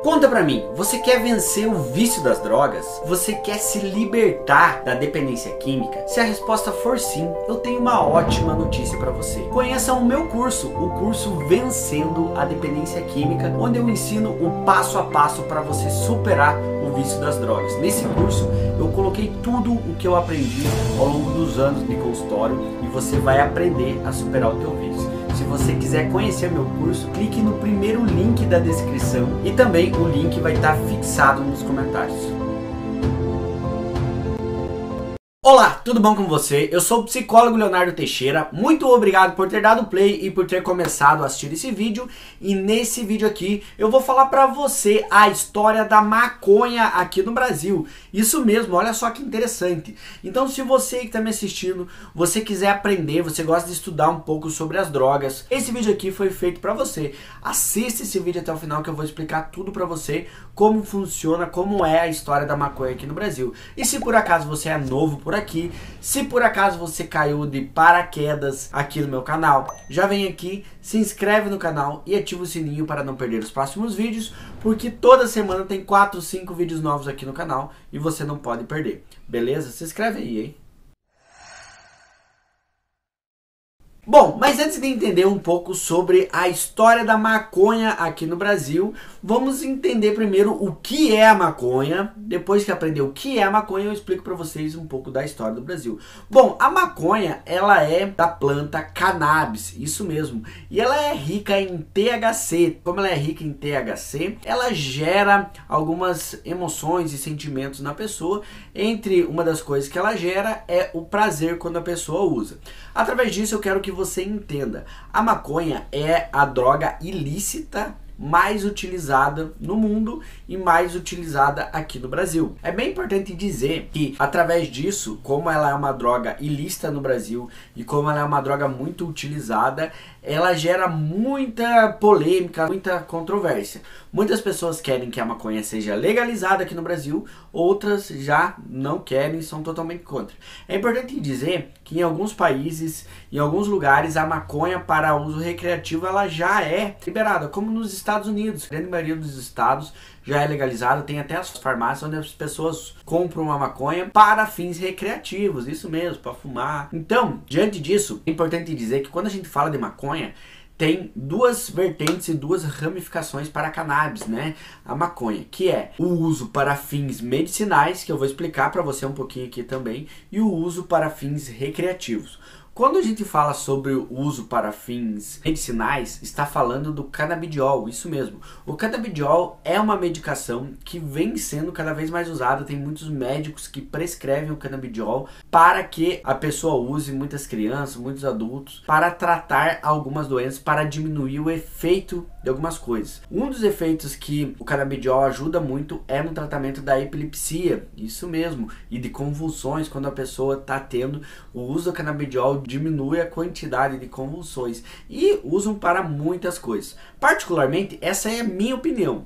Conta pra mim, você quer vencer o vício das drogas? Você quer se libertar da dependência química? Se a resposta for sim, eu tenho uma ótima notícia pra você. Conheça o meu curso, o curso Vencendo a Dependência Química, onde eu ensino o passo a passo para você superar o vício das drogas. Nesse curso, eu coloquei tudo o que eu aprendi ao longo dos anos de consultório e você vai aprender a superar o teu vício. Se você quiser conhecer meu curso, clique no primeiro link da descrição e também o link vai estar fixado nos comentários. Olá, tudo bom com você? Eu sou o psicólogo Leonardo Teixeira, muito obrigado por ter dado play e por ter começado a assistir esse vídeo. E nesse vídeo aqui eu vou falar pra você a história da maconha aqui no Brasil. Isso mesmo, olha só que interessante. Então se você que está me assistindo, você quiser aprender, você gosta de estudar um pouco sobre as drogas, esse vídeo aqui foi feito pra você. Assista esse vídeo até o final que eu vou explicar tudo pra você, como funciona, como é a história da maconha aqui no Brasil. E se por acaso você é novo por aqui, se por acaso você caiu de paraquedas aqui no meu canal, já vem aqui, se inscreve no canal e ativa o sininho para não perder os próximos vídeos, porque toda semana tem 4, 5 vídeos novos aqui no canal e você não pode perder, beleza? Se inscreve aí, hein? Bom, mas antes de entender um pouco sobre a história da maconha aqui no Brasil, vamos entender primeiro o que é a maconha. Depois que aprender o que é a maconha, eu explico para vocês um pouco da história do Brasil. Bom, a maconha, ela é da planta cannabis, isso mesmo. E ela é rica em THC. Como ela é rica em THC, ela gera algumas emoções e sentimentos na pessoa. Entre uma das coisas que ela gera é o prazer quando a pessoa usa. Através disso eu quero que você entenda, a maconha é a droga ilícita mais utilizada no mundo e mais utilizada aqui no Brasil. É bem importante dizer que através disso, como ela é uma droga ilícita no Brasil e como ela é uma droga muito utilizada, ela gera muita polêmica, muita controvérsia. Muitas pessoas querem que a maconha seja legalizada aqui no Brasil, outras já não querem, são totalmente contra. É importante dizer que em alguns países, em alguns lugares, a maconha para uso recreativo ela já é liberada, como nos Estados Unidos. A grande maioria dos estados já é legalizada, tem até as farmácias onde as pessoas compram uma maconha para fins recreativos, isso mesmo, para fumar. Então, diante disso, é importante dizer que quando a gente fala de maconha, tem duas vertentes e duas ramificações para a cannabis, né? A maconha, que é o uso para fins medicinais, que eu vou explicar para você um pouquinho aqui também, e o uso para fins recreativos. Quando a gente fala sobre o uso para fins medicinais, está falando do canabidiol, isso mesmo. O canabidiol é uma medicação que vem sendo cada vez mais usada, tem muitos médicos que prescrevem o canabidiol para que a pessoa use, muitas crianças, muitos adultos, para tratar algumas doenças, para diminuir o efeito de algumas coisas. Um dos efeitos que o canabidiol ajuda muito é no tratamento da epilepsia, isso mesmo, e de convulsões. Quando a pessoa está tendo o uso do canabidiol, diminui a quantidade de convulsões e usam para muitas coisas. Particularmente, essa é a minha opinião,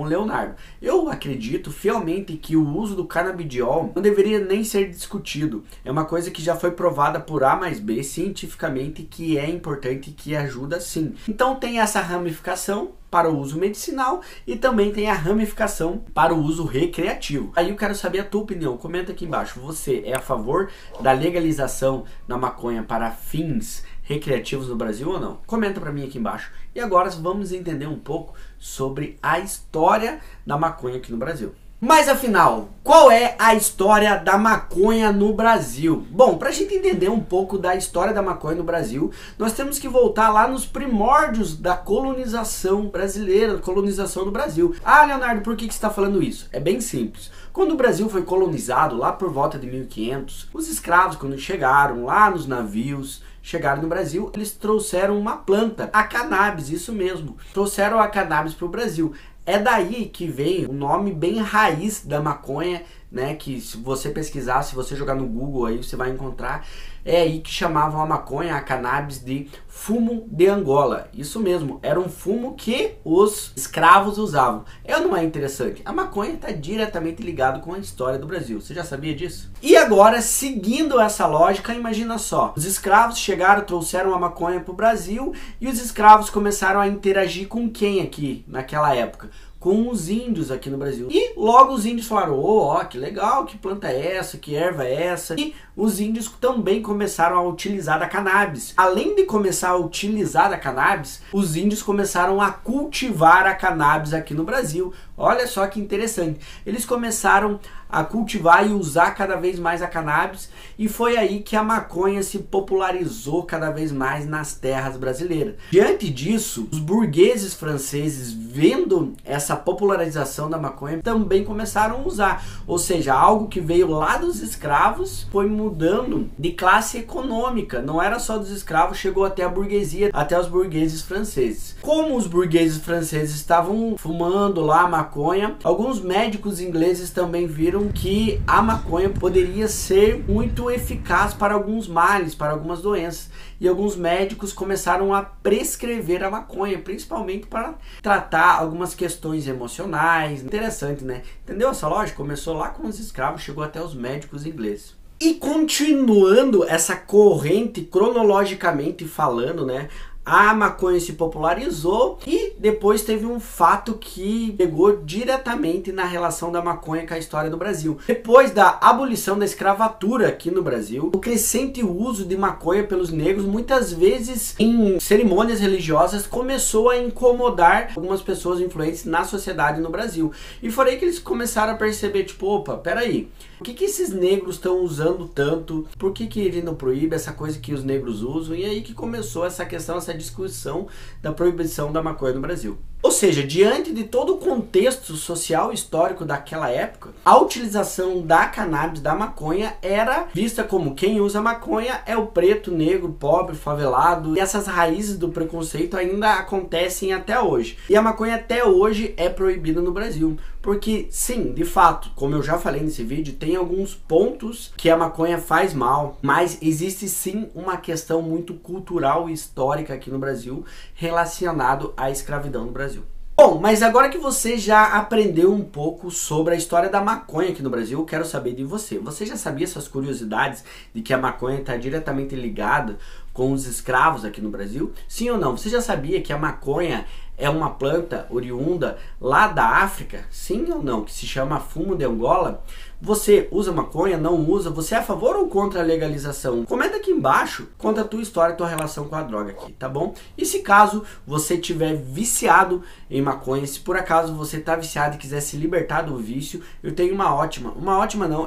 Leonardo. Eu acredito fielmente que o uso do canabidiol não deveria nem ser discutido. É uma coisa que já foi provada por A mais B cientificamente que é importante e que ajuda sim. Então tem essa ramificação para o uso medicinal e também tem a ramificação para o uso recreativo. Aí eu quero saber a tua opinião, comenta aqui embaixo. Você é a favor da legalização da maconha para fins recreativos no Brasil ou não? Comenta para mim aqui embaixo. E agora vamos entender um pouco sobre a história da maconha aqui no Brasil. Mas afinal, qual é a história da maconha no Brasil? Bom, para a gente entender um pouco da história da maconha no Brasil, nós temos que voltar lá nos primórdios da colonização brasileira, colonização do Brasil. Ah, Leonardo, por que você está falando isso? É bem simples. Quando o Brasil foi colonizado, lá por volta de 1500, os escravos, quando chegaram lá nos navios, chegaram no Brasil, eles trouxeram uma planta, a cannabis, isso mesmo. Trouxeram a cannabis para o Brasil. É daí que veio o nome bem raiz da maconha, né? Que se você pesquisar, se você jogar no Google aí, você vai encontrar. É aí que chamavam a maconha, a cannabis, de fumo de Angola. Isso mesmo, era um fumo que os escravos usavam. É ou não é interessante? A maconha está diretamente ligado com a história do Brasil. Você já sabia disso? E agora, seguindo essa lógica, imagina só. Os escravos chegaram, trouxeram a maconha para o Brasil e os escravos começaram a interagir com quem aqui naquela época? com os índios aqui no Brasil. E logo os índios falaram, ó, que legal, que planta é essa, que erva é essa? E os índios também começaram a utilizar a cannabis. Além de começar a utilizar a cannabis, os índios começaram a cultivar a cannabis aqui no Brasil. Olha só que interessante. Eles começaram a cultivar e usar cada vez mais a cannabis, e foi aí que a maconha se popularizou cada vez mais nas terras brasileiras. Diante disso, os burgueses franceses, vendo essa popularização da maconha, também começaram a usar. Ou seja, algo que veio lá dos escravos foi mudando de classe econômica. Não era só dos escravos, chegou até a burguesia, até os burgueses franceses. Como os burgueses franceses estavam fumando lá a maconha, alguns médicos ingleses também viram que a maconha poderia ser muito eficaz para alguns males, para algumas doenças. E alguns médicos começaram a prescrever a maconha, principalmente para tratar algumas questões emocionais. Interessante, né? Entendeu essa lógica? Começou lá com os escravos, chegou até os médicos ingleses. E continuando essa corrente cronologicamente falando, né? A maconha se popularizou e depois teve um fato que pegou diretamente na relação da maconha com a história do Brasil. Depois da abolição da escravatura aqui no Brasil, o crescente uso de maconha pelos negros, muitas vezes em cerimônias religiosas, começou a incomodar algumas pessoas influentes na sociedade no Brasil. E foi aí que eles começaram a perceber, tipo, opa, peraí, por que esses negros estão usando tanto? Por que ele não proíbe essa coisa que os negros usam? E aí que começou essa questão, essa discussão da proibição da maconha no Brasil. Ou seja, diante de todo o contexto social e histórico daquela época, a utilização da cannabis, da maconha, era vista como quem usa maconha é o preto, negro, pobre, favelado. E essas raízes do preconceito ainda acontecem até hoje. E a maconha até hoje é proibida no Brasil. Porque sim, de fato, como eu já falei nesse vídeo, tem alguns pontos que a maconha faz mal, mas existe sim uma questão muito cultural e histórica aqui no Brasil relacionado à escravidão no Brasil. Bom, mas agora que você já aprendeu um pouco sobre a história da maconha aqui no Brasil, eu quero saber de você. Você já sabia essas curiosidades de que a maconha está diretamente ligada com os escravos aqui no Brasil? Sim ou não? Você já sabia que a maconha é uma planta oriunda lá da África? Sim ou não? Que se chama fumo de Angola? Você usa maconha? Não usa? Você é a favor ou contra a legalização? Comenta aqui embaixo, conta a tua história, a tua relação com a droga aqui, tá bom? E se caso você tiver viciado em maconha, se por acaso você tá viciado e quiser se libertar do vício, eu tenho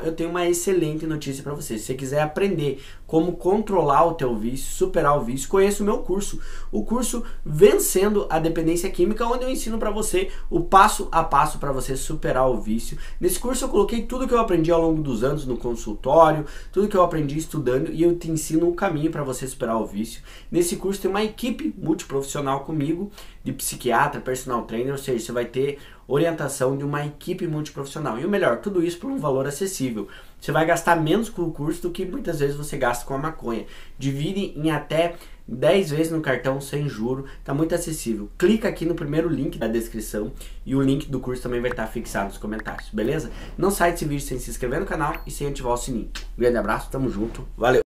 eu tenho uma excelente notícia para você. Se você quiser aprender como controlar o teu vício, superar o vício, conheça o meu curso. O curso Vencendo a Dependência Química, onde eu ensino para você o passo a passo para você superar o vício. Nesse curso eu coloquei tudo que eu aprendi ao longo dos anos no consultório, tudo que eu aprendi estudando, e eu te ensino um caminho para você superar o vício. Nesse curso tem uma equipe multiprofissional comigo, de psiquiatra, personal trainer, ou seja, você vai ter orientação de uma equipe multiprofissional. E o melhor, tudo isso por um valor acessível. Você vai gastar menos com o curso do que muitas vezes você gasta com a maconha. Divide em até 10 vezes no cartão sem juro, tá muito acessível. Clica aqui no primeiro link da descrição e o link do curso também vai estar fixado nos comentários, beleza? Não sai desse vídeo sem se inscrever no canal e sem ativar o sininho. Um grande abraço, tamo junto, valeu!